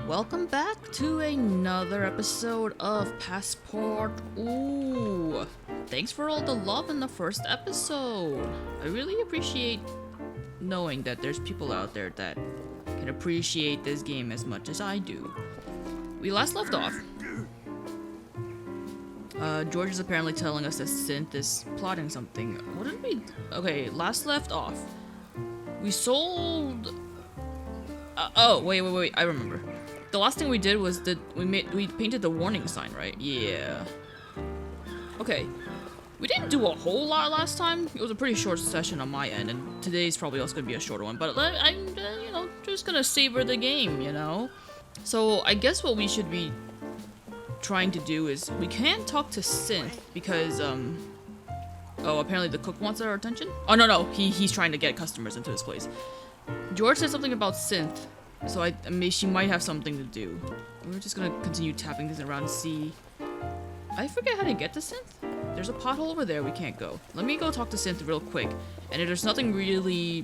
Welcome back to another episode of Passpartout. Thanks for all the love in the first episode. I really appreciate knowing that there's people out there that can appreciate this game as much as I do. We last left off. George is apparently telling us that Synth is plotting something. What did we... Okay, last left off. We sold... oh, wait, I remember. The last thing we did was that we painted the warning sign, right? Yeah. Okay. We didn't do a whole lot last time. It was a pretty short session on my end, and today's probably also gonna be a shorter one. But I'm, you know, just gonna savor the game, you know. So I guess what we should be trying to do is we can't talk to Synth because oh, apparently the cook wants our attention. Oh no, he's trying to get customers into his place. George said something about Synth. So I mean, she might have something to do. We're just gonna continue tapping this around and see. I forget how to get to Synth. There's a pothole over there we can't go. Let me go talk to Synth real quick. And if there's nothing really...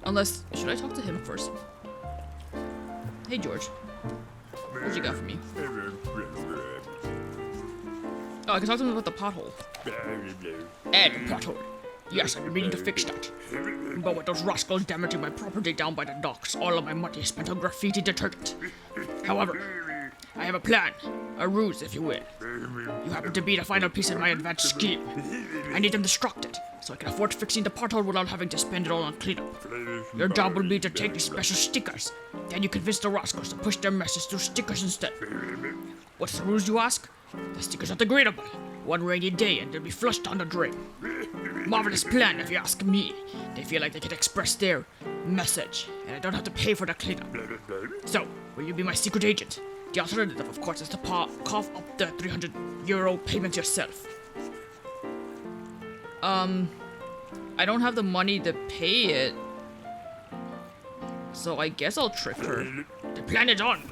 Unless... Should I talk to him first? Hey, George. What you got for me? Oh, I can talk to him about the pothole. And pothole. Yes, I've been meaning to fix that. But with those rascals damaging my property down by the docks, all of my money is spent on graffiti detergent. However, I have a plan. A ruse, if you will. You happen to be the final piece in my advanced scheme. I need them distracted, so I can afford fixing the pothole without having to spend it all on cleanup. Your job will be to take these special stickers. Then you convince the rascals to push their message through stickers instead. What's the ruse, you ask? The stickers are degradable. One rainy day and they'll be flushed down the drain. Marvelous plan, if you ask me. They feel like they can express their message, and I don't have to pay for the cleanup. So, will you be my secret agent? The alternative, of course, is to cough up the €300 payment yourself. I don't have the money to pay it. So I guess I'll trick her. The plan is on.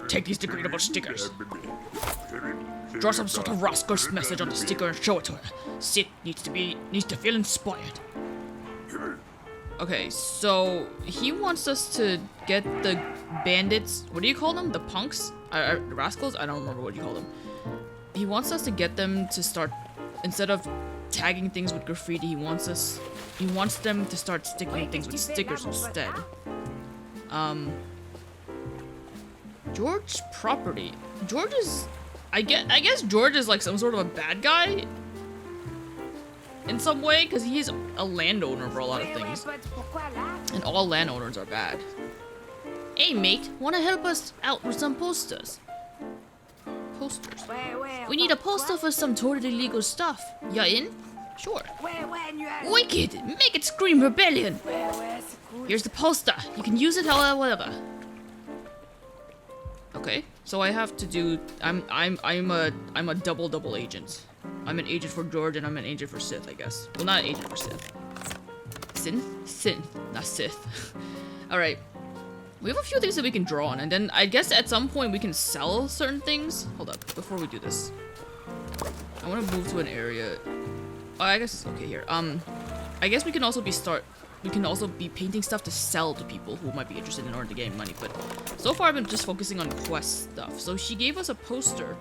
Take these degradable stickers. Draw some sort of rascal's message on the sticker and show it to her. Sid needs to feel inspired. Okay, so he wants us to get the bandits. What do you call them? The punks? The rascals? I don't remember what you call them. He wants us to get them to start, instead of tagging things with graffiti, he wants them to start sticking things with stickers instead. George's property. George is... I guess George is like some sort of a bad guy in some way, because he's a landowner for a lot of things. And all landowners are bad. Hey mate, wanna help us out with some posters? Posters? We need a poster for some totally legal stuff. You in? Sure. Wicked! Make it scream rebellion! Here's the poster. You can use it however. Okay, so I have to do. I'm a double agent. I'm an agent for George and I'm an agent for Sith, I guess. Well, not an agent for Sith. Synth, not Sith. All right, we have a few things that we can draw on, and then I guess at some point we can sell certain things. Hold up, before we do this, I want to move to an area. Oh, I guess it's okay here. I guess we can also be painting stuff to sell to people who might be interested in order to gain money, but so far I've been just focusing on quest stuff. So she gave us a poster.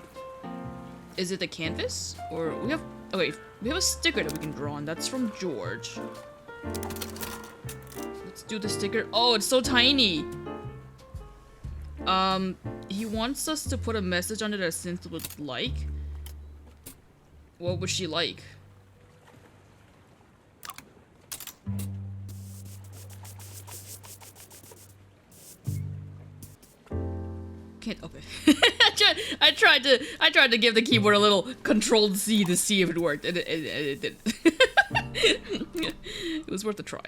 Is it a canvas? Or we have a sticker that we can draw on. That's from George. Let's do the sticker. Oh, it's so tiny. He wants us to put a message on it that Synth would like. What would she like? Okay. I tried to give the keyboard a little Control C to see if it worked, and it didn't. It was worth a try.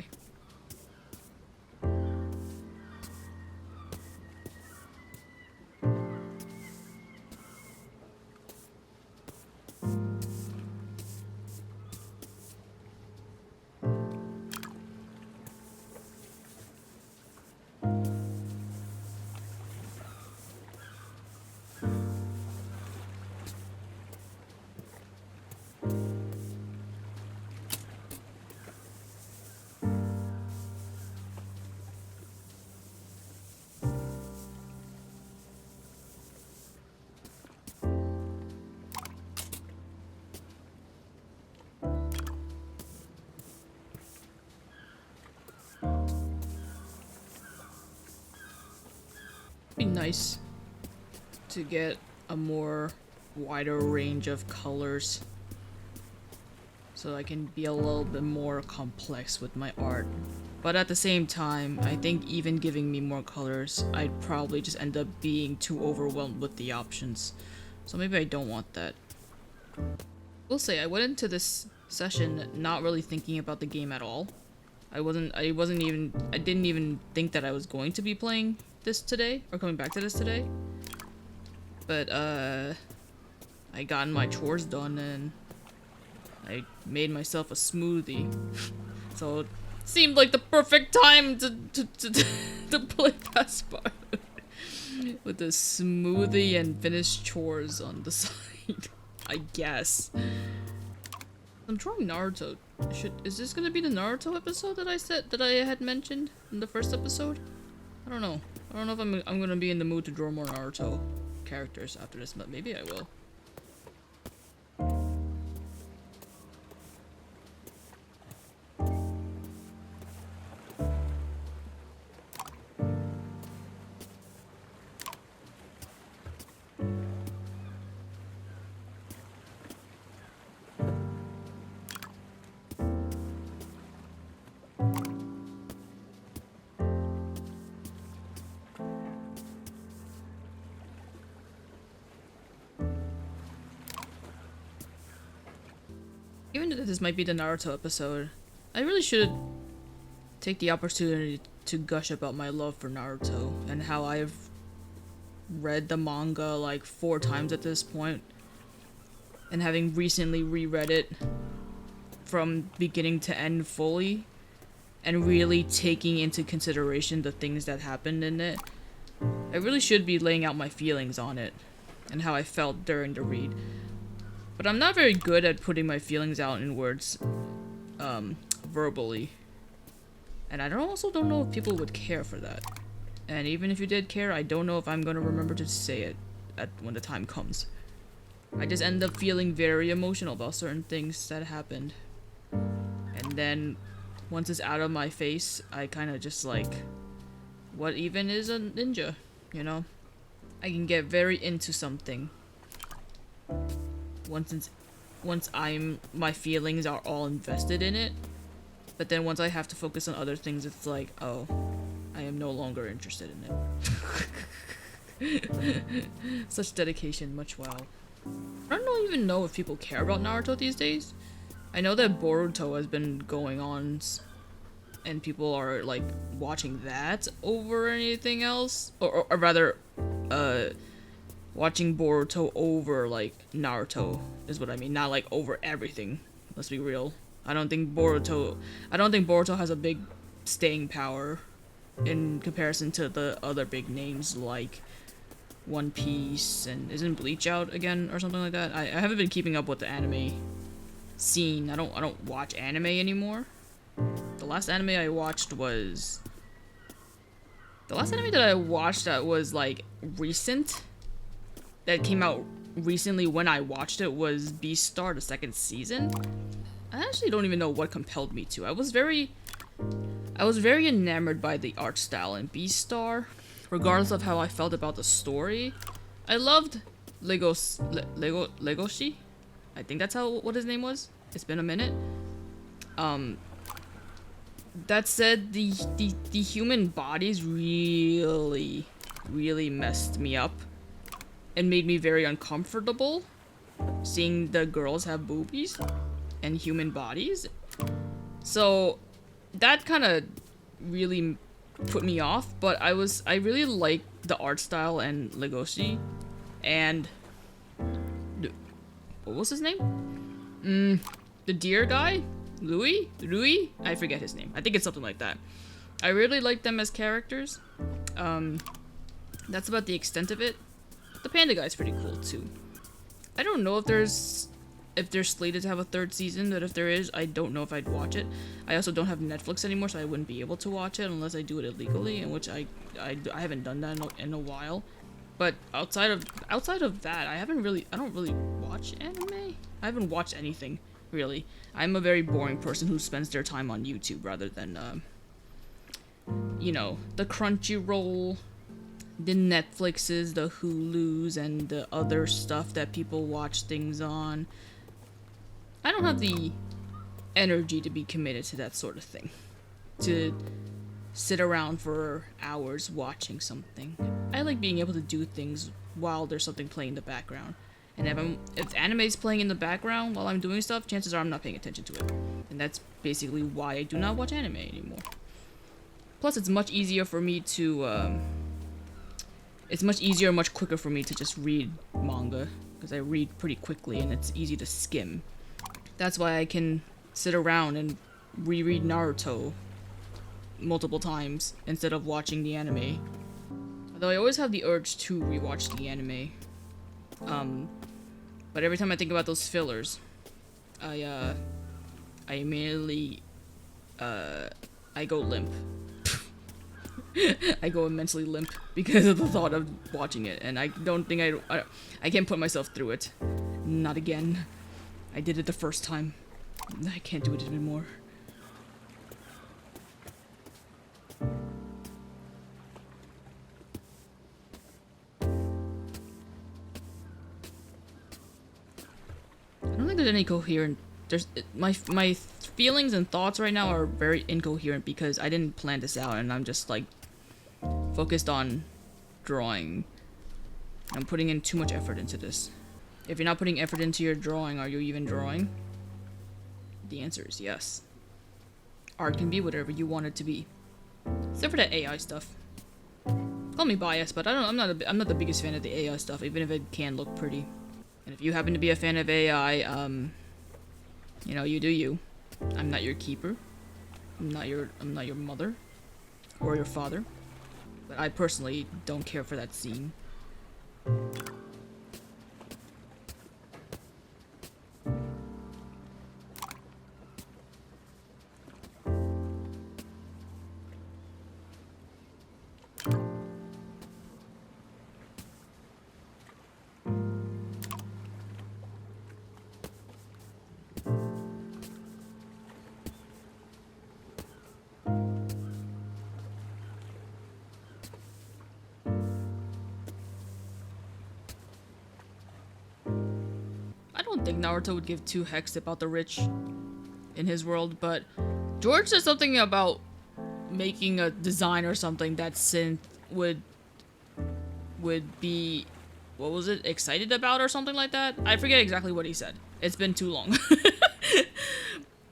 Be nice to get a more wider range of colors so I can be a little bit more complex with my art. But at the same time, I think even giving me more colors, I'd probably just end up being too overwhelmed with the options. So maybe I don't want that. Will say I went into this session not really thinking about the game at all. I didn't even think that I was going to be playing this today or coming back to this today. But I got my chores done and I made myself a smoothie. So it seemed like the perfect time to play Passpartout with a smoothie and finish chores on the side. I guess. I'm drawing Naruto. Is this gonna be the Naruto episode that I had mentioned in the first episode? I don't know. I don't know if I'm gonna be in the mood to draw more Naruto characters after this, but maybe I will. Even though this might be the Naruto episode, I really should take the opportunity to gush about my love for Naruto and how I've read the manga like 4 times at this point, and having recently reread it from beginning to end fully and really taking into consideration the things that happened in it. I really should be laying out my feelings on it and how I felt during the read. But I'm not very good at putting my feelings out in words, verbally. And I also don't know if people would care for that. And even if you did care, I don't know if I'm gonna remember to say it when the time comes. I just end up feeling very emotional about certain things that happened. And then, once it's out of my face, I kinda just like, what even is a ninja, you know? I can get very into something. Once my feelings are all invested in it, but then once I have to focus on other things, it's like, oh, I am no longer interested in it. Such dedication, much wow. I don't even know if people care about Naruto these days. I know that Boruto has been going on, and people are like watching that over anything else, or rather, watching Boruto over, like, Naruto is what I mean. Not, like, over everything. Let's be real. I don't think Boruto has a big staying power in comparison to the other big names like One Piece and isn't Bleach out again or something like that? I haven't been keeping up with the anime scene. I don't watch anime anymore. The last anime I watched was... The last anime that I watched that was, like, recent... that came out recently when I watched it was Beastar, the 2nd season. I actually don't even know what compelled me to. I was very enamored by the art style in Beastar, regardless of how I felt about the story. I loved Legoshi. I think that's what his name was. It's been a minute. That said, the human bodies really messed me up. And made me very uncomfortable seeing the girls have boobies and human bodies. So that kind of really put me off, but I really liked the art style and Legoshi and what was his name? The deer guy? Louis? I forget his name. I think it's something like that. I really liked them as characters. That's about the extent of it. The panda guy's pretty cool too. I don't know if they're slated to have a 3rd season, but if there is, I don't know if I'd watch it. I also don't have Netflix anymore, so I wouldn't be able to watch it unless I do it illegally, in which I haven't done that in a while. But outside of that, I don't really watch anime. I haven't watched anything really. I'm a very boring person who spends their time on YouTube rather than you know, the Crunchyroll the Netflixes, the Hulus, and the other stuff that people watch things on. I don't have the energy to be committed to that sort of thing. To sit around for hours watching something. I like being able to do things while there's something playing in the background. And if anime's playing in the background while I'm doing stuff, chances are I'm not paying attention to it. And that's basically why I do not watch anime anymore. Plus, it's much easier for me to, it's much easier and much quicker for me to just read manga. Because I read pretty quickly and it's easy to skim. That's why I can sit around and reread Naruto multiple times instead of watching the anime. Although I always have the urge to rewatch the anime. But every time I think about those fillers, I immediately, I go limp. I go immensely limp because of the thought of watching it, and I don't think I can't put myself through it. Not again. I did it the first time. I can't do it anymore. I don't think there's any coherent. My feelings and thoughts right now are very incoherent because I didn't plan this out and I'm just like focused on drawing. I'm putting in too much effort into this. If you're not putting effort into your drawing, are you even drawing? The answer is yes. Art can be whatever you want it to be, except for that AI stuff. Call me biased, but I'm not the biggest fan of the AI stuff, even if it can look pretty. And if you happen to be a fan of AI, you know, you do you. I'm not your keeper. I'm not your mother or your father. But I personally don't care for that scene. I don't think Naruto would give two hecks about the rich in his world, but George said something about making a design or something that Synth would be, what was it, excited about or something like that? I forget exactly what he said. It's been too long.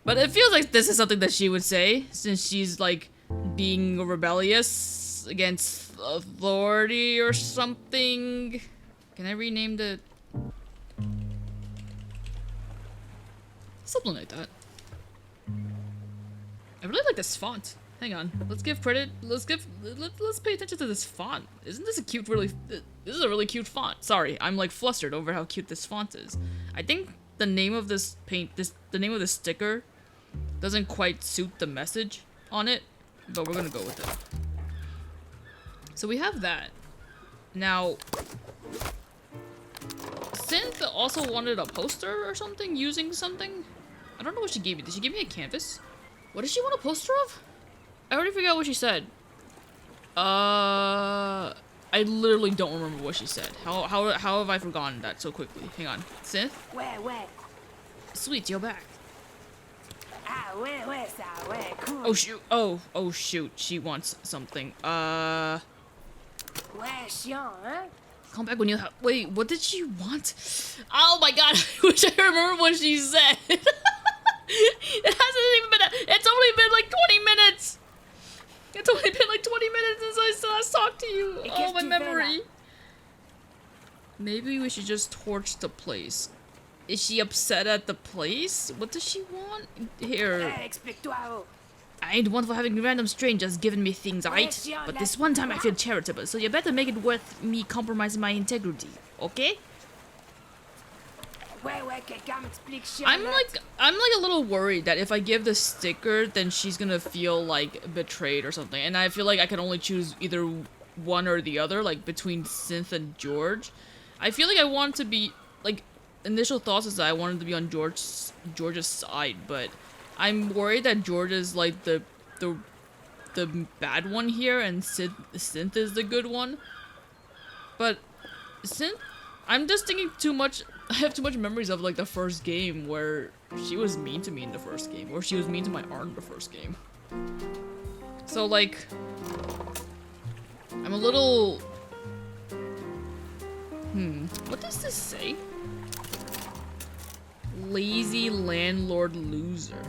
But it feels like this is something that she would say, since she's like being rebellious against authority or something. Can I rename the... Something like that. I really like this font. Hang on. Let's give credit. Let's pay attention to this font. Isn't this a cute, this is a really cute font. Sorry, I'm like flustered over how cute this font is. I think the name of this the name of this sticker doesn't quite suit the message on it, but we're gonna go with it. So we have that. Now, Synth also wanted a poster or something using something. I don't know what she gave me. Did she give me a canvas? What does she want a poster of? I already forgot what she said. I literally don't remember what she said. How have I forgotten that so quickly? Hang on. Synth? Ouais. Sweet, you're back. Ah, ouais, ça, ouais, cool. Oh shoot. Oh shoot. She wants something. Ouais, chiant, hein? Come back when you have. Wait, what did she want? Oh my god, I wish I remember what she said. It hasn't even been. It's only been like 20 minutes. It's only been like 20 minutes since I last talked to you. Oh, my memory. Maybe we should just torch the place. Is she upset at the place? What does she want? Here. Explique-toi. I ain't one for having random strangers giving me things, right? But this one time I feel charitable, so you better make it worth me compromising my integrity, okay? I'm like a little worried that if I give the sticker, then she's gonna feel like betrayed or something. And I feel like I can only choose either one or the other, like between Synth and George. I feel like I want to be like initial thoughts is that I wanted to be on George's side, but I'm worried that George is like the bad one here and Synth is the good one. But Synth, I'm just thinking too much. I have too much memories of like the first game where she was mean to me in the first game, or she was mean to my art in the first game. So like, I'm a little. What does this say? Lazy landlord loser.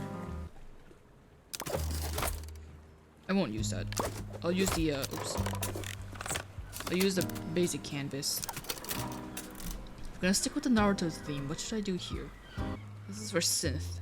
I won't use that. I'll use the oops. I'll use the basic canvas. I'm gonna stick with the Naruto theme. What should I do here? This is for Synth.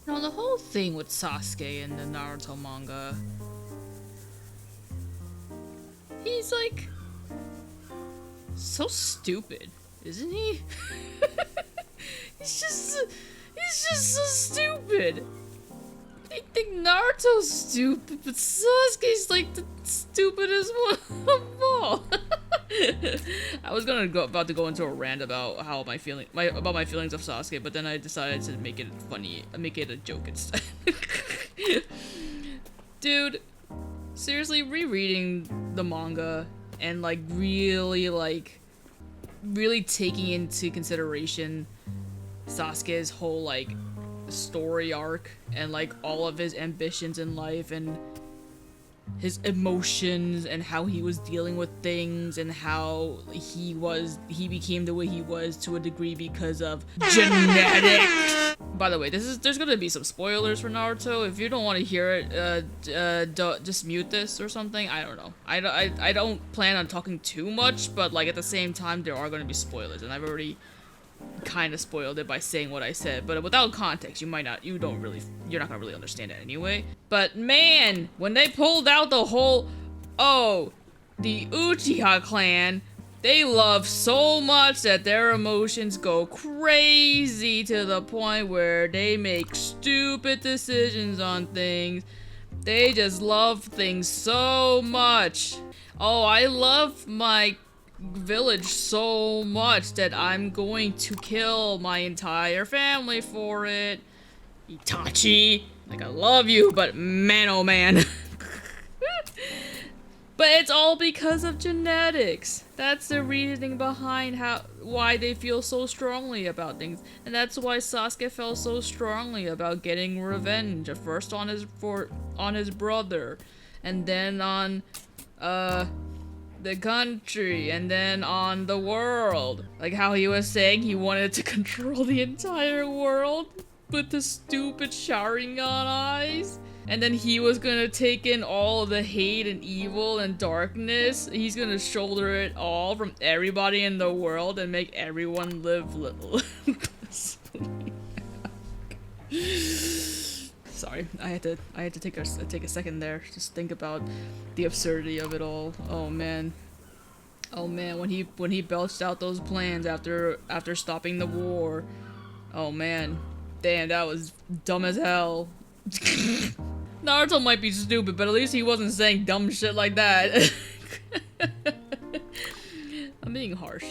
Now the whole thing with Sasuke in the Naruto manga, he's like so stupid, isn't he? he's just so stupid. I think Naruto's stupid, but Sasuke's like the stupidest one of all. I was about to go into a rant about how my feelings of Sasuke, but then I decided to make it funny, make it a joke instead. Dude, seriously, rereading the manga and like really taking into consideration Sasuke's whole like story arc and like all of his ambitions in life and his emotions and how he was dealing with things and how he became the way he was to a degree because of genetics. By the way, there's gonna be some spoilers for Naruto. If you don't want to hear it, just mute this or something. I don't know. I don't plan on talking too much, but like at the same time, there are gonna be spoilers, and I've already kind of spoiled it by saying what I said, but without context, you're not gonna really understand it anyway. But man, when they pulled out the whole, the Uchiha clan, they love so much that their emotions go crazy to the point where they make stupid decisions on things. They just love things so much. Oh, I love my village so much that I'm going to kill my entire family for it. Itachi, like I love you, but man oh man. But it's all because of genetics. That's the reasoning behind why they feel so strongly about things. And that's why Sasuke felt so strongly about getting revenge. At first on his brother, and then on the country, and then on the world. Like how he was saying he wanted to control the entire world with the stupid Sharingan eyes. And then he was gonna take in all of the hate and evil and darkness. He's gonna shoulder it all from everybody in the world and make everyone live little. Sorry, I had to take a second there. Just think about the absurdity of it all. Oh man, when he belched out those plans after stopping the war. Oh man, damn, that was dumb as hell. Naruto might be stupid, but at least he wasn't saying dumb shit like that. I'm being harsh.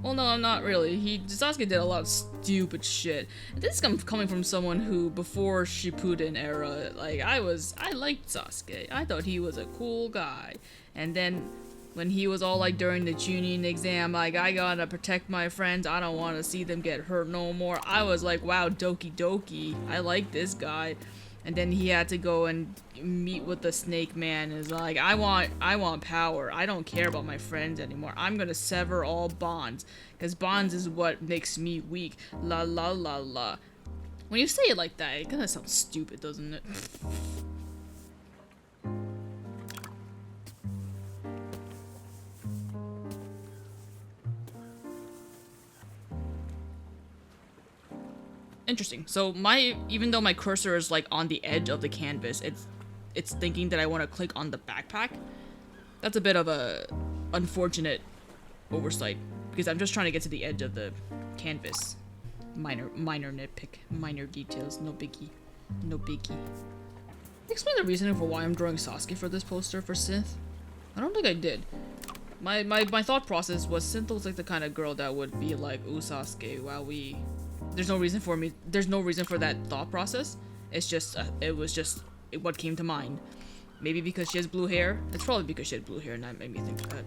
Well, no, I'm not really. Sasuke did a lot of stupid shit. This is coming from someone who, before Shippuden era, like, I liked Sasuke. I thought he was a cool guy. And then, when he was all like, during the Chunin exam, like, I gotta protect my friends, I don't want to see them get hurt no more. I was like, wow, Doki Doki, I like this guy. And then he had to go and meet with the snake man. Is like, I want power. I don't care about my friends anymore. I'm gonna sever all bonds, because bonds is what makes me weak. La la la la. When you say it like that, it kind of sounds stupid, doesn't it? Interesting. So even though my cursor is like on the edge of the canvas, it's thinking that I want to click on the backpack. That's a bit of a unfortunate oversight, because I'm just trying to get to the edge of the canvas. Minor nitpick, minor details, no biggie, no biggie. Explain the reasoning for why I'm drawing Sasuke for this poster for Synth. I don't think I did. My thought process was Synth looks like the kind of girl that would be like, ooh, Sasuke, wow, there's no reason for that thought process. It's just, it was just what came to mind. Maybe because she has blue hair. It's probably because she had blue hair and that made me think of that.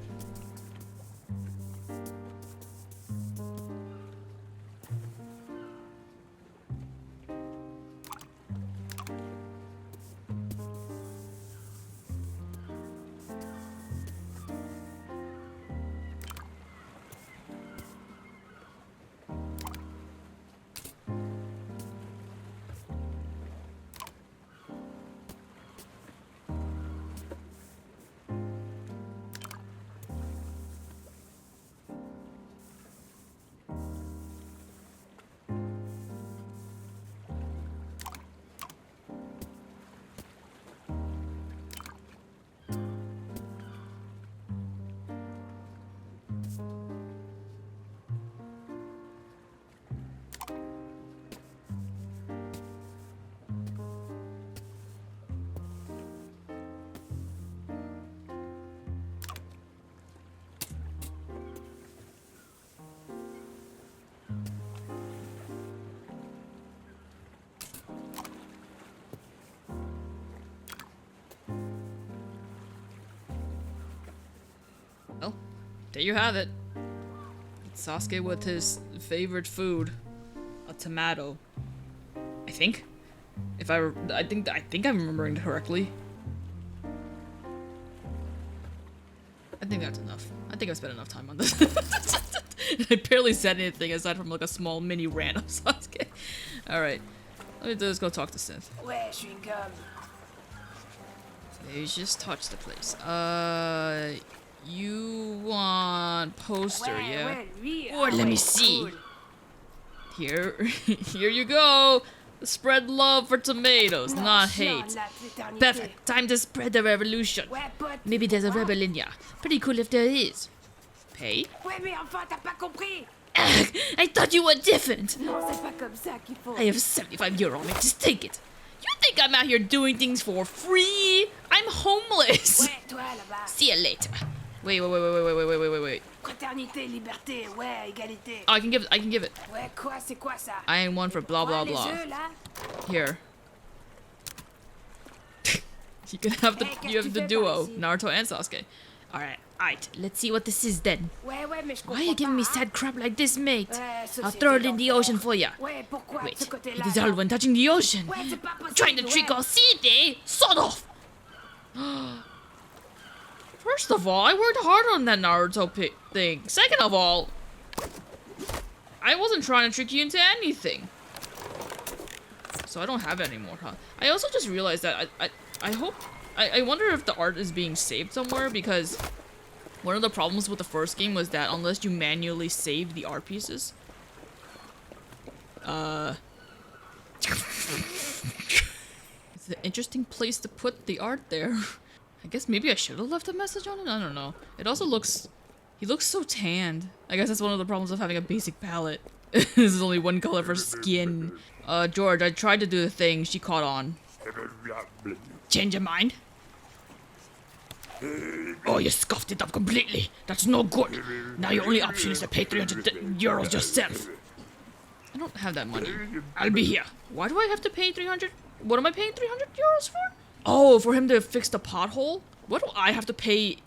Well, there you have it. Sasuke with his favorite food, a tomato. I think. I think I'm remembering correctly. I think that's enough. I think I've spent enough time on this. I barely said anything aside from like a small mini rant of Sasuke. Alright. Let's go talk to Synth. Ouais, chewing gum. You just touched the place. You want poster, Ouais, yeah? ouais, lui. Or let ouais, me see. cool. Here, here you go. Spread love for tomatoes, Non, not chiant, hate. la fraternité. Perfect. Time to spread the revolution. Ouais, pote. Maybe there's a Quoi? rebel in ya. Pretty cool if there is. Pay? Ouais, mais enfin, t'as pas compris. I thought you were different. Non, c'est pas comme ça qu'il faut. I have 75 euro on it. Just take it. You think I'm out here doing things for free? I'm homeless. Ouais, toi là-bas. See you later. Wait. Fraternité, liberté, ouais, égalité. Oh, I can give it. Ouais, quoi, c'est quoi ça? I am one for blah blah Ouais, les blah. œufs, là? Here. You can have the Hey, qu'est-ce you have que the tu fais duo, par ici? Naruto and Sasuke. Alright. Let's see what this is then. Ouais, ouais, mais je comprends Why are you giving me pas, sad crap like this, mate? Ouais, I'll société throw it in the d'enfer. ocean for ya. Ouais, pourquoi de Wait, ce côté-là? it is all when touching the ocean. Ouais, c'est pas possible. Trying to trick ouais. us, see they sort of. First of all, I worked hard on that Naruto thing. Second of all, I wasn't trying to trick you into anything. So I don't have it anymore, huh? I also just realized that I wonder if the art is being saved somewhere, because one of the problems with the first game was that unless you manually save the art pieces, it's an interesting place to put the art there. I guess maybe I should have left a message on it? I don't know. It also looks... He looks so tanned. I guess that's one of the problems of having a basic palette. This is only one color for skin. George, I tried to do the thing. She caught on. Change your mind? Oh, you scuffed it up completely. That's no good. Now your only option is to pay 300 euros yourself. I don't have that money. I'll be here. Why do I have to pay 300? What am I paying 300 euros for? Oh, for him to fix the pothole? What do I have to pay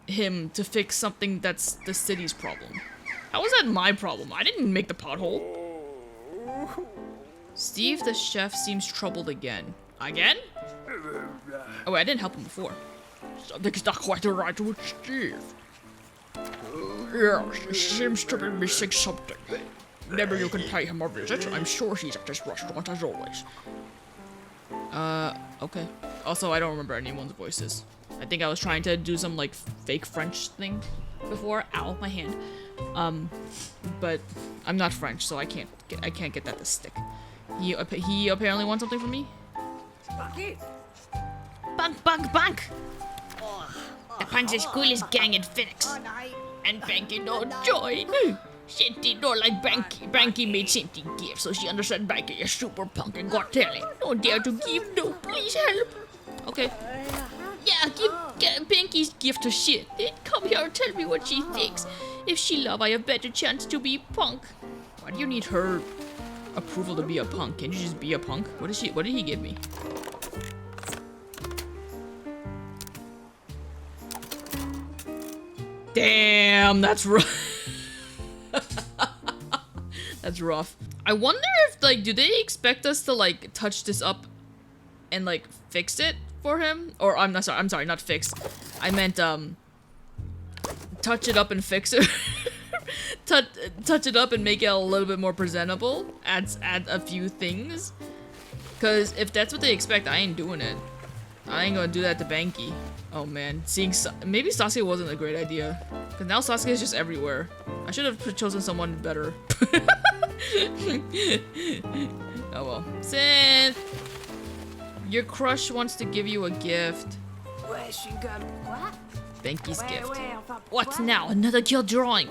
him to fix something that's the city's problem? How is that my problem? I didn't make the pothole. Steve the chef seems troubled again. Again? Oh, wait, I didn't help him before. Something's not quite right with Steve. Yes, he seems to be missing something. Maybe you can pay him a visit. I'm sure he's at this restaurant as always. Okay. Also, I don't remember anyone's voices. I think I was trying to do some, like, fake French thing before. Ow, my hand. But I'm not French, so I can't get that to stick. He apparently wants something from me. Bank, bank! The punch is coolest gang in Phoenix. And Banky no joy. Shinty don't like Banky. Banky made Shinty give, so she understood Banky is super punk and got telling. Don't dare to give, no, please help. Okay. Yeah, give Banky's gift to shit. Then come here and tell me what she thinks. If she love, I have better chance to be punk. Why do you need her approval to be a punk? Can't you just be a punk? What did he give me? Damn, that's rough. That's rough. I wonder if, like, do they expect us to, like, touch this up and, like, fix it for him? Or, I'm sorry, not fix. I meant, touch it up and fix it. touch it up and make it a little bit more presentable. Add a few things. Because if that's what they expect, I ain't doing it. I ain't gonna do that to Banky. Oh man, maybe Sasuke wasn't a great idea. Cause now Sasuke is just everywhere. I should have chosen someone better. Oh well. Synth! Your crush wants to give you a gift. Wesh, une gomme. What? Banky's gift. Enfin, What now? Another kill drawing.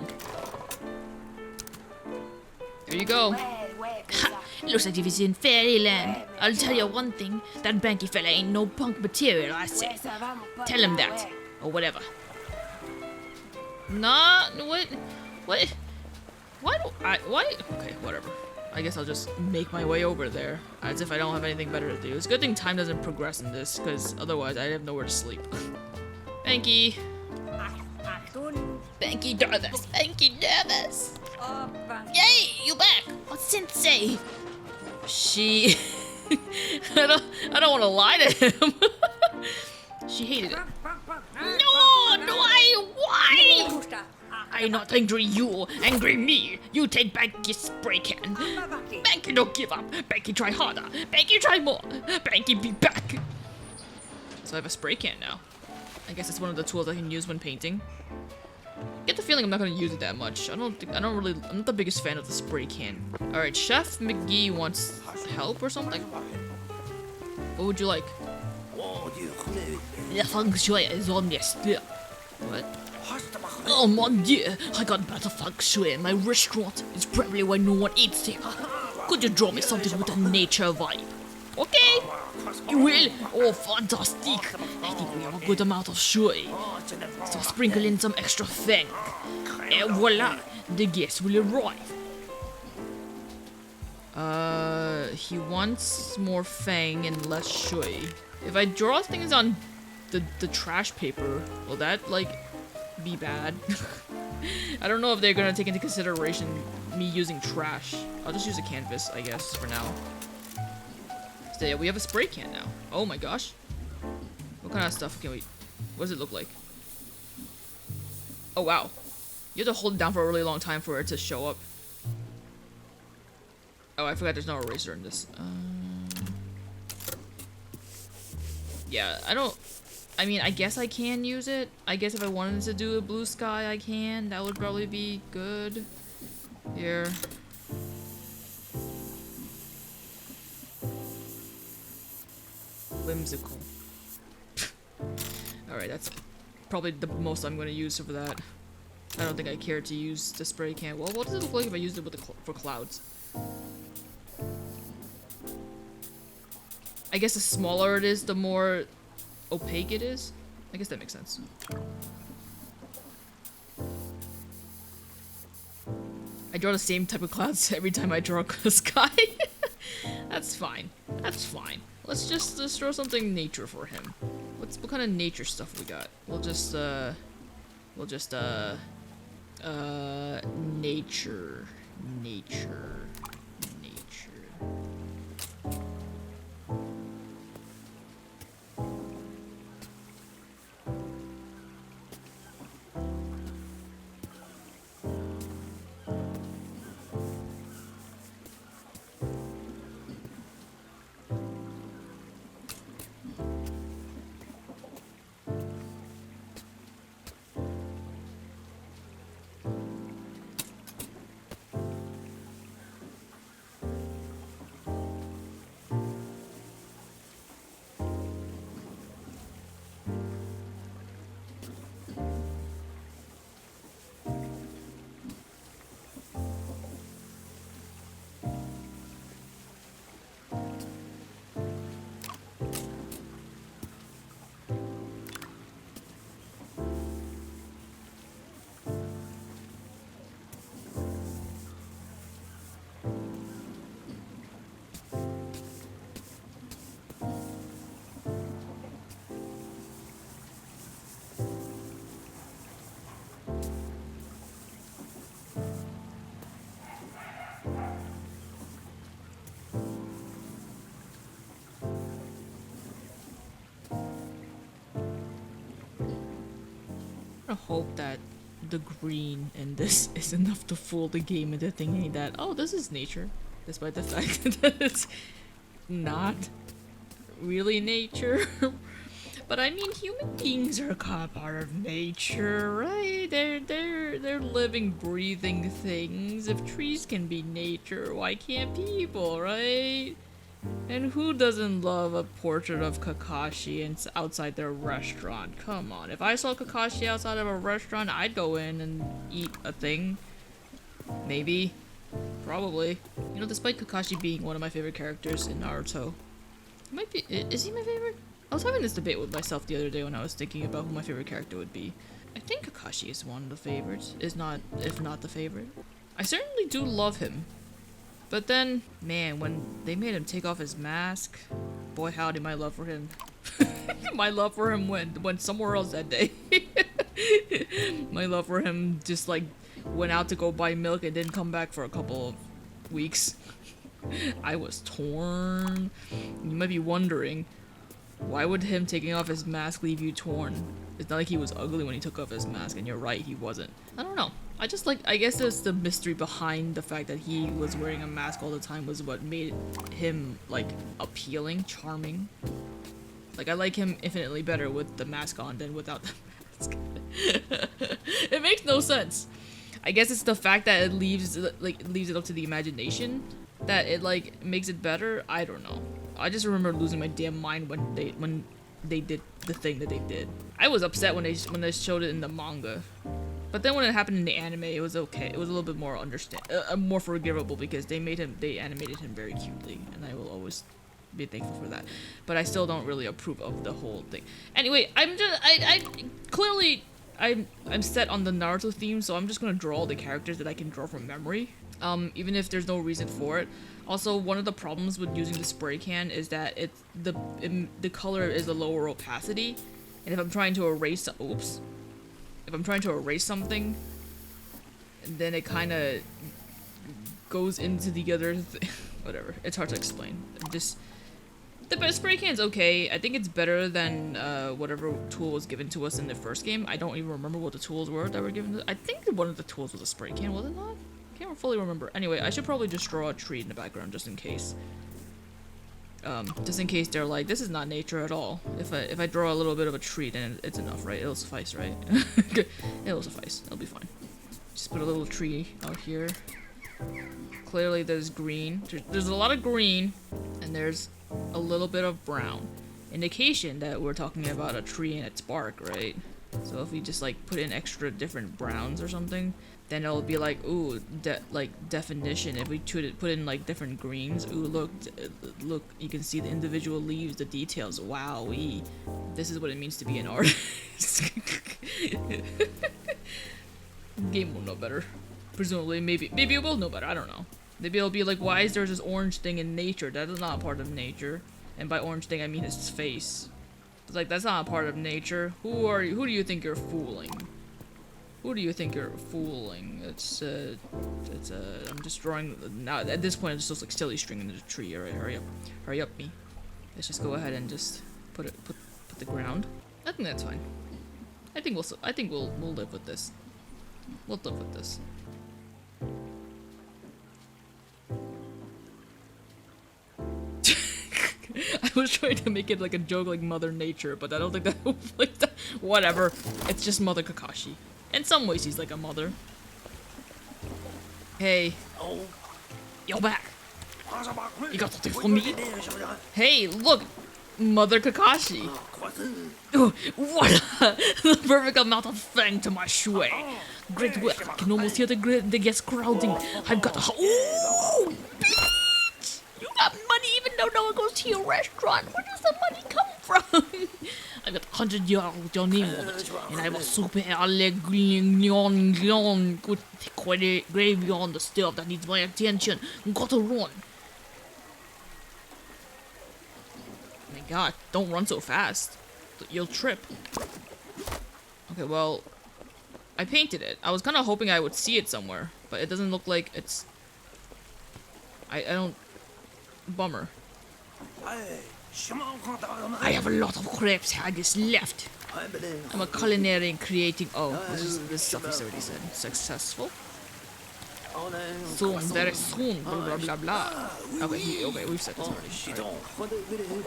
Here you go. Ouais, Ha! Looks like he's in fairyland. I'll tell you one thing. That Banky fella ain't no punk material, I say. ça va, mon pote. Tell him that. Or whatever. Nah, wait. What? Why? Okay, whatever. I guess I'll just make my way over there, as if I don't have anything better to do. It's a good thing time doesn't progress in this, because otherwise I have nowhere to sleep. Banky! Banky nervous! Banky nervous! Yay! You back! What's Synth say? She... I don't want to lie to him. She hated it. No! Why? I not angry you, angry me. You take back your spray can. Banky don't give up. Banky try harder. Banky try more. Banky be back. So I have a spray can now. I guess it's one of the tools I can use when painting. Get the feeling I'm not gonna use it that much. I'm not the biggest fan of the spray can. Alright, Chef McGee wants help or something? What would you like? The feng shui is on your still. What? Oh mon dieu, I got better feng shui in my restaurant. It's probably why no one eats here. Could you draw me something with a nature vibe? Okay, you will? Oh, fantastic. I think we have a good amount of shui. So sprinkle in some extra feng. And voila, the guests will arrive. He wants more fang and less shui. If I draw things on the trash paper, will that, like, be bad? I don't know if they're gonna take into consideration me using trash. I'll just use a canvas, I guess, for now. So yeah, we have a spray can now. Oh my gosh. What kind of stuff can we... What does it look like? Oh wow. You have to hold it down for a really long time for it to show up. Oh, I forgot there's no eraser in this. Yeah, I mean, I guess I can use it. I guess if I wanted to do a blue sky, I can. That would probably be good. Here. Whimsical. Alright, that's probably the most I'm going to use for that. I don't think I care to use the spray can. Well, what does it look like if I used it with for clouds? I guess the smaller it is, the more opaque it is. I guess that makes sense. I draw the same type of clouds every time I draw a sky. That's fine. That's fine. Let's draw something nature for him. What kind of nature stuff we got? We'll just nature. kind of hope that the green in this is enough to fool the game into thinking that, oh, this is nature, despite the fact that it's not really nature. But I mean, human beings are kind of part of nature, right? They're living, breathing things. If trees can be nature, why can't people, right? And who doesn't love a portrait of Kakashi outside their restaurant? Come on, if I saw Kakashi outside of a restaurant, I'd go in and eat a thing. Maybe. Probably. You know, despite Kakashi being one of my favorite characters in Naruto, might be. Is he my favorite? I was having this debate with myself the other day when I was thinking about who my favorite character would be. I think Kakashi is one of the favorites, if not the favorite. I certainly do love him. But then, man, when they made him take off his mask, boy howdy, my love for him. My love for him went somewhere else that day. My love for him just like went out to go buy milk and didn't come back for a couple of weeks. I was torn. You might be wondering, why would him taking off his mask leave you torn? It's not like he was ugly when he took off his mask, and you're right, he wasn't. I don't know. I guess it's the mystery behind the fact that he was wearing a mask all the time was what made him, like, appealing, charming. Like, I like him infinitely better with the mask on than without the mask. It makes no sense. I guess it's the fact that it leaves it up to the imagination that it, like, makes it better. I don't know. I just remember losing my damn mind when they did the thing that they did. I was upset when they showed it in the manga. But then when it happened in the anime, it was okay. It was a little bit more more forgivable because they animated him very cutely, and I will always be thankful for that. But I still don't really approve of the whole thing. Anyway, I'm set on the Naruto theme, so I'm just gonna draw all the characters that I can draw from memory. Even if there's no reason for it. Also, one of the problems with using the spray can is that the color is a lower opacity, and if I'm trying to erase something, then it kind of goes into the other whatever. It's hard to explain. The spray can's okay. I think it's better than whatever tool was given to us in the first game. I don't even remember what the tools were that were given to. I think one of the tools was a spray can, was it not? I can't fully remember. Anyway, I should probably just draw a tree in the background just in case. Just in case they're like, this is not nature at all. If I draw a little bit of a tree, then it's enough, right? It'll suffice, right? It'll suffice. It'll be fine. Just put a little tree out here. Clearly there's green. There's a lot of green, and there's a little bit of brown. Indication that we're talking about a tree and its bark, right? So if we just like put in extra different browns or something, then it'll be like, ooh, definition. If we put in like different greens, ooh, look, you can see the individual leaves, the details. Wowee, this is what it means to be an artist. Game will know better. Presumably, maybe it will know better. I don't know. Maybe it'll be like, why is there this orange thing in nature? That is not a part of nature. And by orange thing, I mean his face. It's like, that's not a part of nature. Who are you? Who do you think you're fooling? Who do you think you're fooling? I'm just drawing, now at this point it's just like silly string into the tree. Alright, hurry up me. Let's just go ahead and just put the ground. I think that's fine. I think we'll live with this. We'll live with this. I was trying to make it like a joke like Mother Nature, but I don't think that like that. Whatever. It's just Mother Kakashi. In some ways, he's like a mother. Hey. Oh. You're back. You got something for me? Hey, look. Mother Kakashi. Oh, what? The perfect amount of fang to my shui. Great work. I can almost hear the guests crowding. I've got a... Ooh, bitch! You got money even though no one goes to your restaurant. Where does the money come from? I got 100 yards with your name on it, and I have a super neon good thick gravy on the stove that needs my attention. Gotta run. Oh my god, don't run so fast. You'll trip. Okay, well, I painted it. I was kind of hoping I would see it somewhere, but it doesn't look like it's... I don't... Bummer. I have a lot of crepes haggis left. I'm a culinary and creating. Oh, this stuff is already said. Successful. Soon, very soon. Blah blah blah blah. Okay, okay, we've said this already. Alright.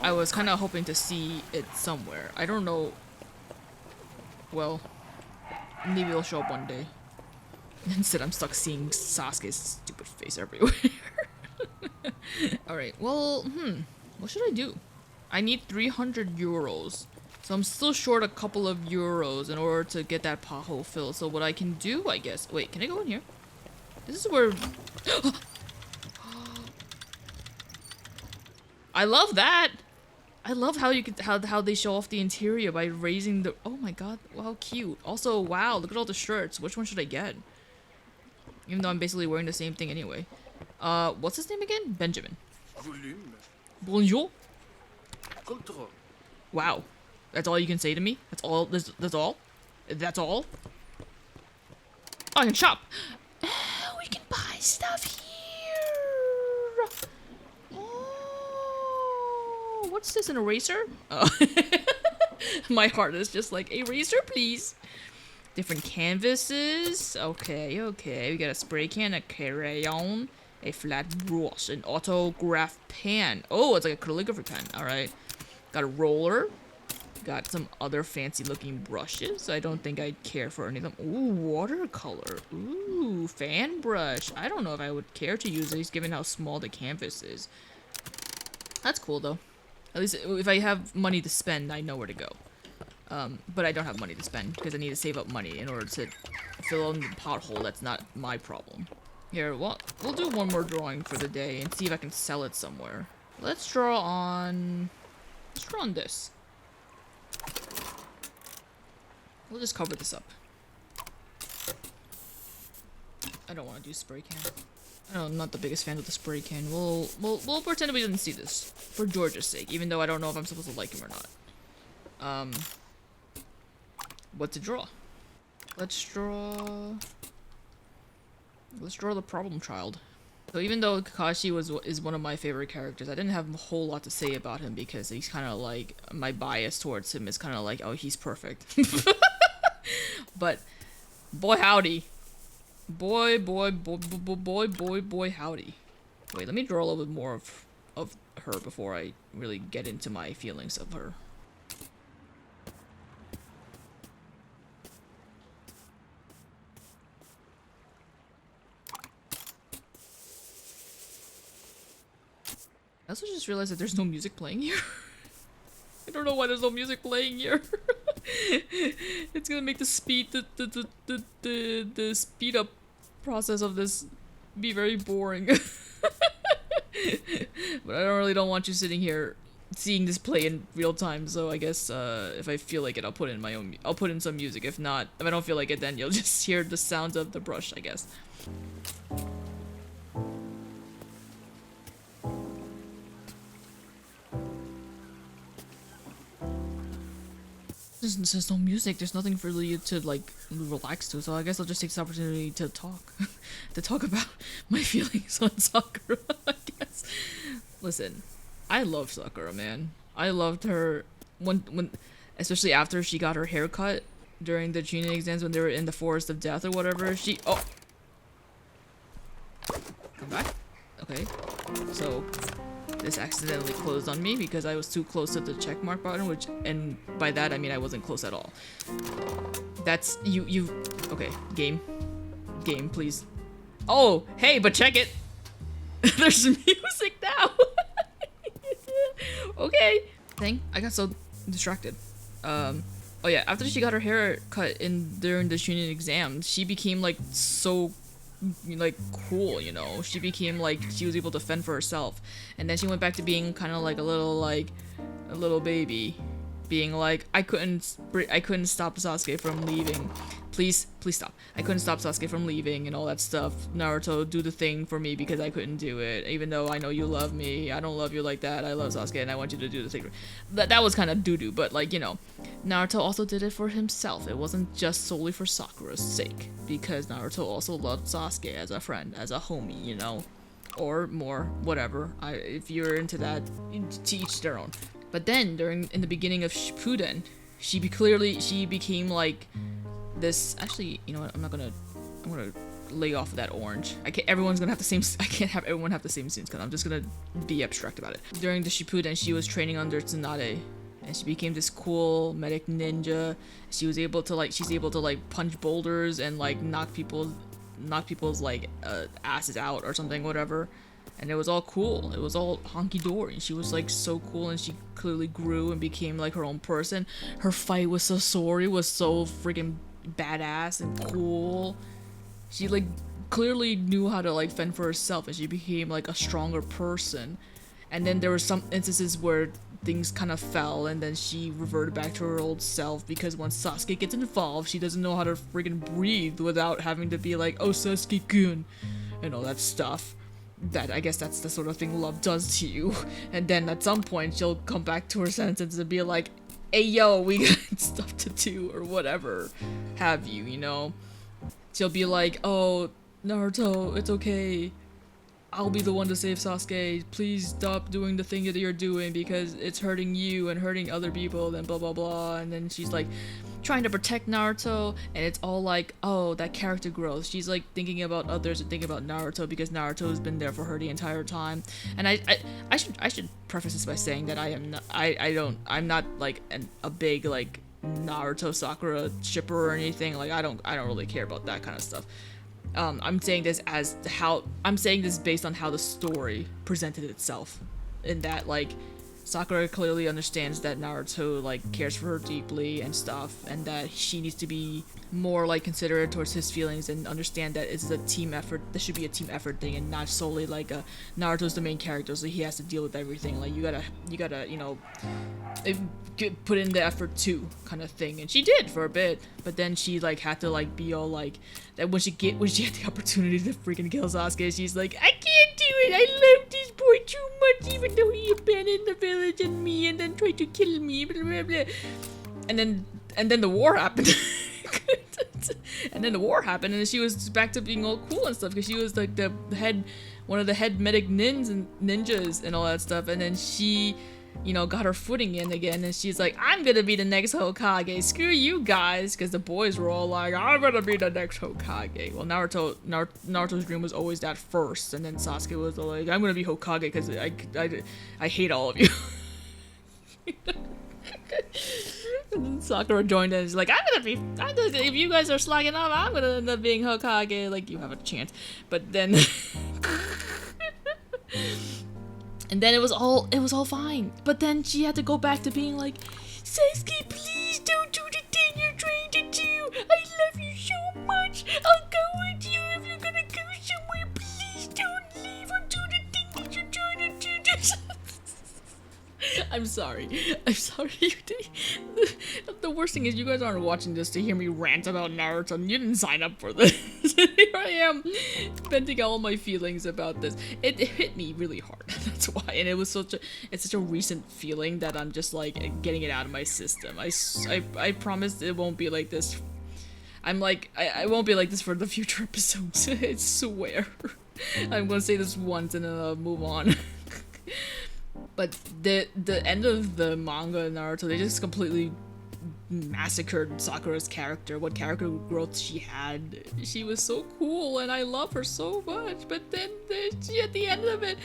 I was kind of hoping to see it somewhere. I don't know. Well, maybe it'll show up one day. Instead, I'm stuck seeing Sasuke's stupid face everywhere. Alright, well, what should I do? I need 300 euros. So I'm still short a couple of euros in order to get that pothole filled. So what I can do, I guess... Wait, can I go in here? This is where... I love that! I love how you could how they show off the interior by raising the... Oh my god, how cute. Also, wow, look at all the shirts. Which one should I get? Even though I'm basically wearing the same thing anyway. What's his name again? Benjamin. Bonjour. Wow. That's all you can say to me? That's all? That's all? That's all? Oh, I can shop! We can buy stuff here! Oh, what's this, an eraser? Oh. My heart is just like, eraser, please! Different canvases. Okay, okay. We got a spray can, a crayon, a flat brush, an autograph pen. Oh, it's like a calligraphy pen. Alright. Got a roller. Got some other fancy looking brushes. I don't think I'd care for any of them. Ooh, watercolor. Ooh, fan brush. I don't know if I would care to use these given how small the canvas is. That's cool though. At least if I have money to spend, I know where to go. But I don't have money to spend because I need to save up money in order to fill in the pothole. That's not my problem. Here, well, we'll do one more drawing for the day and see if I can sell it somewhere. Let's draw on this. We'll just cover this up. I don't want to do spray can. I'm not the biggest fan of the spray can. We'll pretend we didn't see this for George's sake, even though I don't know if I'm supposed to like him or not. What to draw? Let's draw the problem child. So even though Kakashi is one of my favorite characters, I didn't have a whole lot to say about him because he's kind of like, my bias towards him is kind of like, oh, he's perfect. But boy howdy. Boy howdy. Wait, let me draw a little bit more of her before I really get into my feelings of her. I also just realized that there's no music playing here. I don't know why there's no music playing here. It's gonna make the speed up process of this be very boring. But I don't want you sitting here seeing this play in real time. So I guess if I feel like it, I'll put in some music. If not, if I don't feel like it, then you'll just hear the sounds of the brush, I guess. There's no music, there's nothing for you to like relax to, so I guess I'll just take this opportunity to talk. To talk about my feelings on Sakura, I guess. Listen, I love Sakura, man. I loved her when especially after she got her hair cut during the Chunin exams when they were in the forest of death or whatever. Come back. Okay. So this accidentally closed on me because I was too close to the checkmark button, and by that I mean I wasn't close at all. That's you okay, game, please. Oh, hey, but check it. There's music now. Okay. Dang, I got so distracted. Oh yeah, after she got her hair cut during the Chunin exam, she became like so like cool, you know. She became like she was able to fend for herself, and then she went back to being kind of like a little baby, being like, I couldn't stop Sasuke from leaving. Please stop. I couldn't stop Sasuke from leaving and all that stuff. Naruto, do the thing for me because I couldn't do it. Even though I know you love me, I don't love you like that. I love Sasuke and I want you to do the thing. That was kind of doo-doo, but like, you know, Naruto also did it for himself. It wasn't just solely for Sakura's sake, because Naruto also loved Sasuke as a friend, as a homie, you know, or more, whatever. If you're into that, to each their own. But then in the beginning of Shippuden, clearly she became like this. Actually, you know what? I'm gonna lay off of that orange. Everyone's gonna have the same. I can't have everyone have the same scenes because I'm just gonna be abstract about it. During the Shippuden, she was training under Tsunade, and she became this cool medic ninja. She's able to like punch boulders and like knock people's like asses out or something, whatever. And it was all cool. It was all honky-dory. She was like so cool, and she clearly grew and became like her own person. Her fight with Sasori was so freaking badass and cool. She like clearly knew how to like fend for herself, and she became like a stronger person. And then there were some instances where things kind of fell, and then she reverted back to her old self, because once Sasuke gets involved, she doesn't know how to freaking breathe without having to be like, oh, Sasuke-kun, and all that stuff. That, I guess that's the sort of thing love does to you. And then at some point she'll come back to her senses and be like, hey yo, we got stuff to do, or whatever have you, you know? She'll be like, oh, Naruto, it's okay, I'll be the one to save Sasuke, please stop doing the thing that you're doing because it's hurting you and hurting other people, then blah blah blah. And then she's like trying to protect Naruto, and it's all like, oh, that character growth. She's like thinking about others and thinking about Naruto because Naruto has been there for her the entire time. And I should preface this by saying that I'm not like a big like Naruto Sakura shipper or anything. Like I don't really care about that kind of stuff. I'm saying this based on how the story presented itself, in that like Sakura clearly understands that Naruto like cares for her deeply and stuff, and that she needs to be more like considerate towards his feelings and understand that it's a team effort. This should be a team effort thing and not solely like Naruto's the main character, so he has to deal with everything. Like you gotta you know, put in the effort too, kind of thing. And she did for a bit, but then she like had to like be all like that when she had the opportunity to freaking kill Sasuke, she's like, I can't do it, I love this boy too much, even though he abandoned the village and me and then tried to kill me, blah, blah, blah. And then the war happened. And then the war happened, and she was back to being all cool and stuff because she was like one of the head medic ninjas and all that stuff. And then she, you know, got her footing in again, and she's like, I'm gonna be the next Hokage, screw you guys, because the boys were all like, I'm gonna be the next Hokage. Well, Naruto's dream was always that first, and then Sasuke was like, I'm gonna be Hokage because I hate all of you. And then Sakura joined in and she's like, if you guys are slacking off, I'm gonna end up being Hokage. Like, you have a chance. But then and then it was all fine. But then she had to go back to being like, Sasuke, please don't do the thing you're trying to do. I love you so much. I'll go with you if you're gonna go somewhere. Please don't leave or do the thing that you're trying to do. I'm sorry. The worst thing is you guys aren't watching this to hear me rant about Naruto. You didn't sign up for this. Here I am, venting all my feelings about this. It hit me really hard. That's why. And it was such a recent feeling that I'm just like getting it out of my system. I promise it won't be like this. I'm like, I won't be like this for the future episodes. I swear. I'm gonna say this once and then I'll move on. But the end of the manga Naruto, they just completely massacred Sakura's character, what character growth she had. She was so cool and I love her so much, but then she, at the end of it,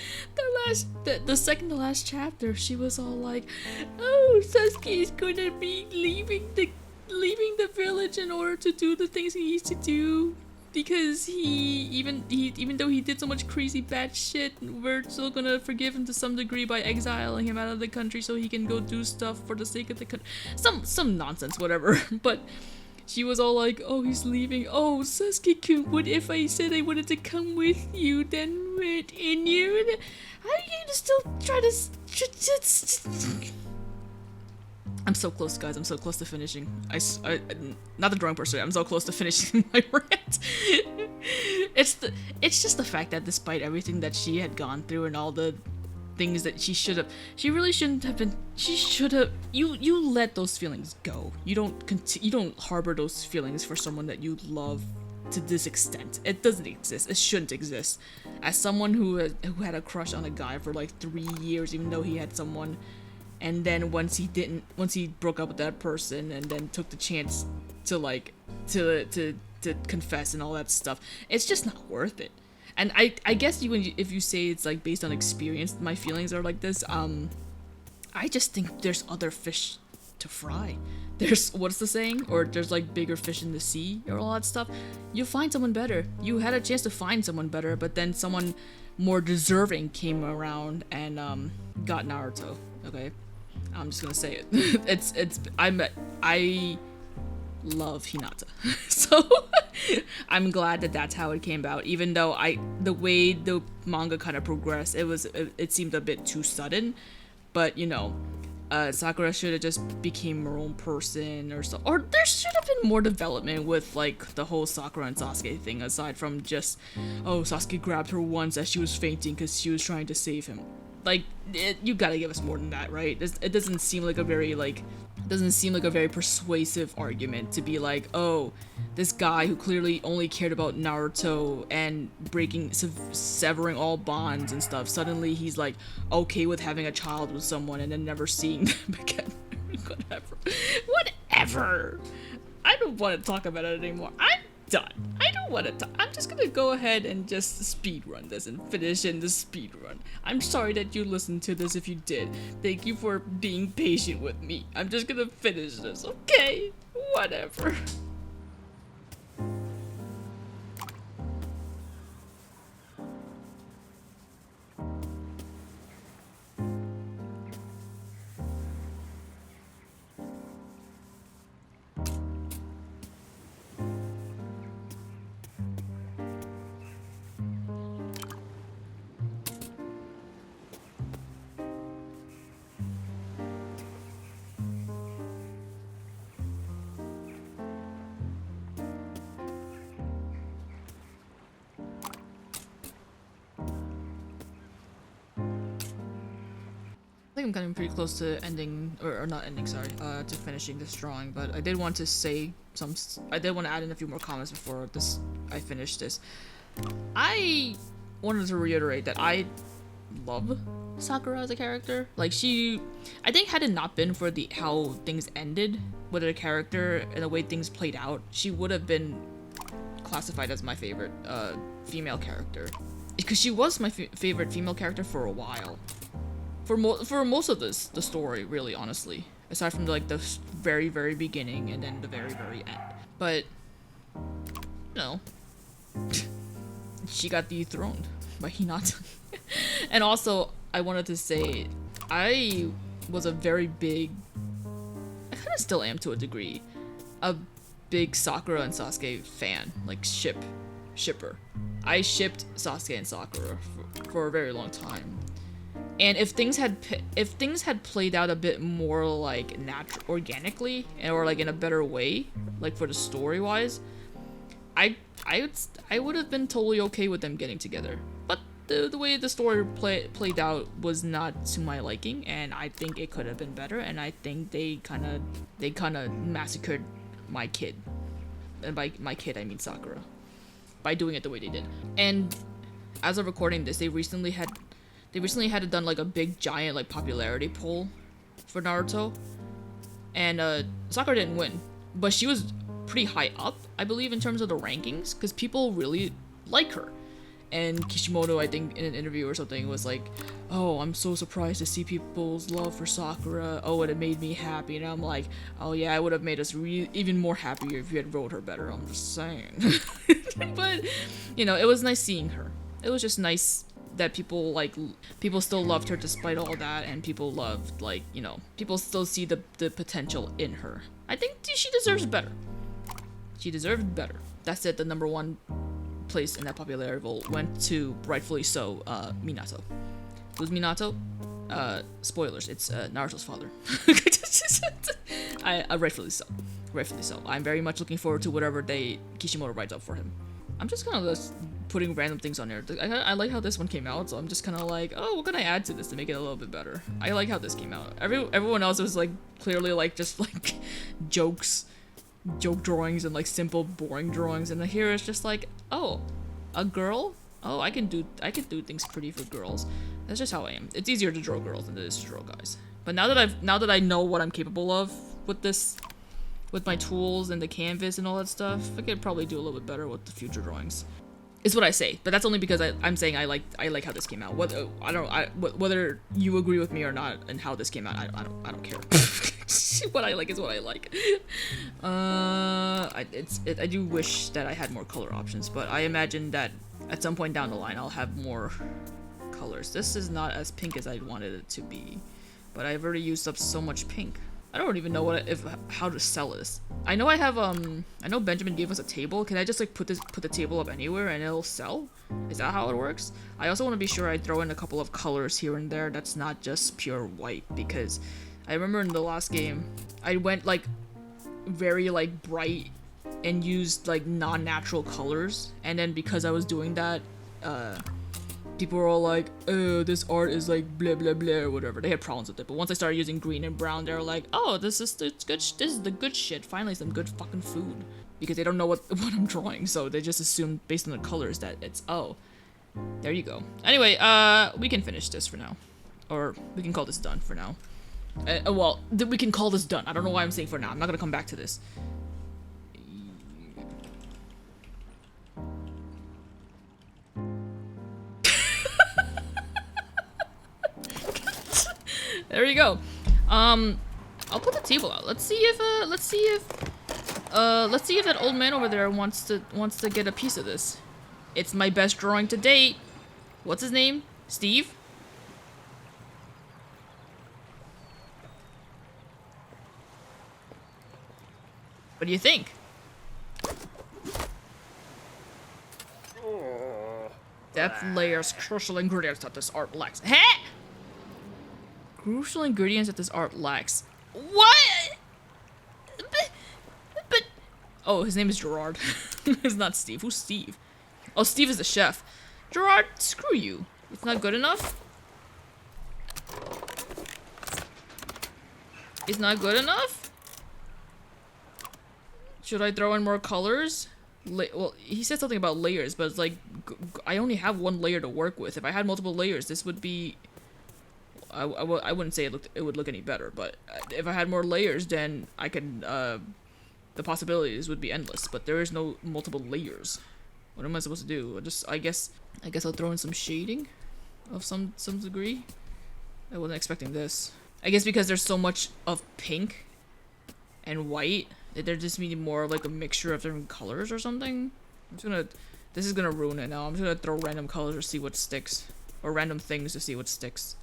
the second to last chapter, she was all like, oh, Sasuke is gonna be leaving the village in order to do the things he needs to do. Because even though he did so much crazy bad shit, we're still gonna forgive him to some degree by exiling him out of the country so he can go do stuff for the sake of the country. Some nonsense, whatever. But she was all like, oh, he's leaving. Oh, Sasuke-kun, what if I said I wanted to come with you? Then what? And you? How are you gonna still try to... I'm so close, guys. I'm so close to finishing. Not the drawing person. I'm so close to finishing my rant. It's just the fact that despite everything that she had gone through and all the things that she really shouldn't have been. She should have. You let those feelings go. You don't harbor those feelings for someone that you love to this extent. It doesn't exist. It shouldn't exist. As someone who had a crush on a guy for like 3 years, even though he had someone and then once he broke up with that person and then took the chance to like to confess and all that stuff, it's just not worth it. And I guess if you say it's like based on experience, my feelings are like this. I just think there's other fish to fry. There's, what's the saying? Or there's like bigger fish in the sea or all that stuff. You find someone better. You had a chance to find someone better, but then someone more deserving came around and got Naruto. Okay, I'm just gonna say it. I love Hinata, so I'm glad that that's how it came about. Even though the way the manga kind of progressed, it seemed a bit too sudden. But you know, Sakura should have just became her own person or so, or there should have been more development with like the whole Sakura and Sasuke thing, aside from just, oh, Sasuke grabbed her once as she was fainting because she was trying to save him. Like, you gotta give us more than that, right? It doesn't seem like a very persuasive argument to be like, oh, this guy who clearly only cared about Naruto and severing all bonds and stuff, suddenly he's like okay with having a child with someone and then never seeing them again. Whatever. I don't want to talk about it anymore. I'm done. I don't want to talk. I'm just gonna go ahead and just speed run this and finish in the speed run. I'm sorry that you listened to this if you did. Thank you for being patient with me. I'm just gonna finish this, okay? Whatever. I think I'm getting pretty close to ending, or not ending, sorry, to finishing this drawing, but I did want to say I did want to add in a few more comments before I finish this. I wanted to reiterate that I love Sakura as a character. Like, I think had it not been for how things ended with her character and the way things played out, she would have been classified as my favorite female character. Because she was my favorite female character for a while. For most of the story, really, honestly. Aside from like the very, very beginning and then the very, very end. But, you know, she got dethroned by Hinata. And also, I wanted to say, I was a very big, I kind of still am to a degree, a big Sakura and Sasuke fan. Like, shipper. I shipped Sasuke and Sakura for a very long time. And if things had played out a bit more like organically, or like in a better way, like for the story wise, I would have been totally okay with them getting together. But the way the story played out was not to my liking, and I think it could have been better. And I think they kind of massacred my kid, and by my kid I mean Sakura, by doing it the way they did. And as of recording this, they recently had done like a big giant like popularity poll for Naruto, and Sakura didn't win, but she was pretty high up, I believe, in terms of the rankings, because people really like her. And Kishimoto, I think, in an interview or something, was like, oh, I'm so surprised to see people's love for Sakura. Oh, and it made me happy. And I'm like, oh yeah, it would have made us even more happier if you had wrote her better. I'm just saying. But, you know, it was nice seeing her. It was just nice that people still loved her despite all that, and people loved, like, you know, people still see the potential in her. I think she deserves better. She deserved better. That's it. The number one place in that popularity vote went to, rightfully so, Minato. Who's Minato? Spoilers. It's Naruto's father. Rightfully so. Rightfully so. I'm very much looking forward to whatever Kishimoto writes up for him. I'm just kind of just putting random things on there. I like how this one came out, so I'm just kind of like, oh, what can I add to this to make it a little bit better? I like how this came out. Everyone else was like clearly like just like joke drawings and like simple boring drawings, and here it's just like, oh, a girl? Oh, I can do things pretty for girls. That's just how I am. It's easier to draw girls than it is to draw guys. But now that I know what I'm capable of with this, with my tools and the canvas and all that stuff, I could probably do a little bit better with the future drawings. Is what I say, but that's only because I'm saying I like how this came out. Whether you agree with me or not and how this came out, I don't care. What I like is what I like. I do wish that I had more color options, but I imagine that at some point down the line I'll have more colors. This is not as pink as I wanted it to be, but I've already used up so much pink. I don't even know how to sell this. I know I know Benjamin gave us a table. Can I just like put the table up anywhere and it'll sell? Is that how it works? I also want to be sure I throw in a couple of colors here and there that's not just pure white, because I remember in the last game I went like very like bright and used like non-natural colors, and then because I was doing that, people were all like, oh, this art is like blah blah blah or whatever. They had problems with it, but once I started using green and brown, they were like, oh, this is the good shit. Finally, some good fucking food. Because they don't know what I'm drawing, so they just assume based on the colors that it's, oh, there you go. Anyway, we can finish this for now, or we can call this done for now. Well, we can call this done. I don't know why I'm saying for now. I'm not gonna come back to this. There you go. I'll put the table out. Let's see if that old man over there wants to get a piece of this. It's my best drawing to date. What's his name? Steve? What do you think? Depth layers, crucial ingredients that this art lacks. Hey! Crucial ingredients that this art lacks. What? But oh, his name is Gerard. It's not Steve. Who's Steve? Oh, Steve is the chef. Gerard, screw you. It's not good enough? It's not good enough? Should I throw in more colors? Well, he said something about layers, but it's like, I only have one layer to work with. If I had multiple layers, this would be... I wouldn't say it would look any better, but if I had more layers, then I could, the possibilities would be endless, but there is no multiple layers. What am I supposed to do? I guess I'll throw in some shading of some degree. I wasn't expecting this. I guess because there's so much of pink and white, there just needed more like a mixture of different colors or something. This is gonna ruin it now. I'm just gonna throw random colors to see what sticks, or random things to see what sticks.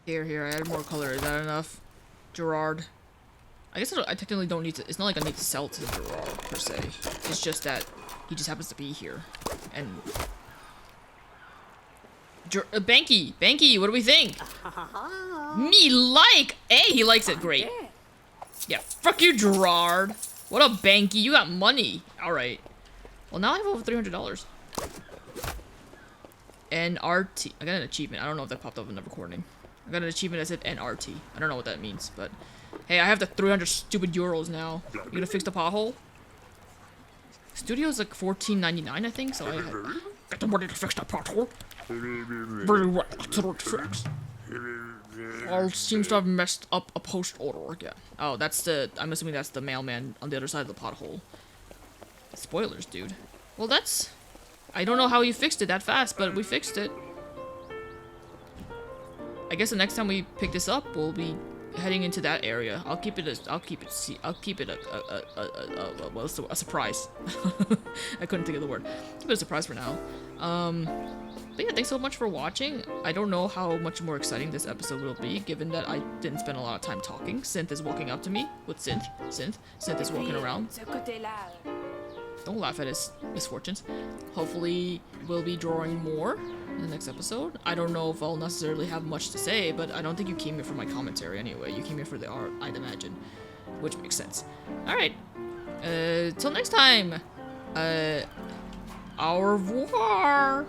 Here, I added more color. Is that enough? Gerard. I guess I technically don't need to, it's not like I need to sell to Gerard, per se. It's just that he just happens to be here. And... Banky, what do we think? Me like! Hey, he likes it, great. Yeah, fuck you, Gerard. What up, Banky? You got money. Alright. Well, now I have over $300. NRT. I got an achievement. I don't know if that popped up in the recording. I got an achievement that said NRT. I don't know what that means, but... Hey, I have the 300 stupid euros now. You gonna fix the pothole? Studio's like $14.99, I think, so I had... Get the money to fix that pothole. Very well, to fix. All seems to have messed up a post order again. Oh, that's the... I'm assuming that's the mailman on the other side of the pothole. Spoilers, dude. Well, that's... I don't know how you fixed it that fast, but we fixed it. I guess the next time we pick this up, we'll be heading into that area. I'll keep it a surprise. I couldn't think of the word. Keep it a surprise for now. But yeah, thanks so much for watching. I don't know how much more exciting this episode will be, given that I didn't spend a lot of time talking. Synth is walking up to me with Synth is walking around. Don't laugh at his misfortunes. Hopefully, we'll be drawing more in the next episode. I don't know if I'll necessarily have much to say, but I don't think you came here for my commentary anyway. You came here for the art, I'd imagine. Which makes sense. Alright. Till next time. Au revoir.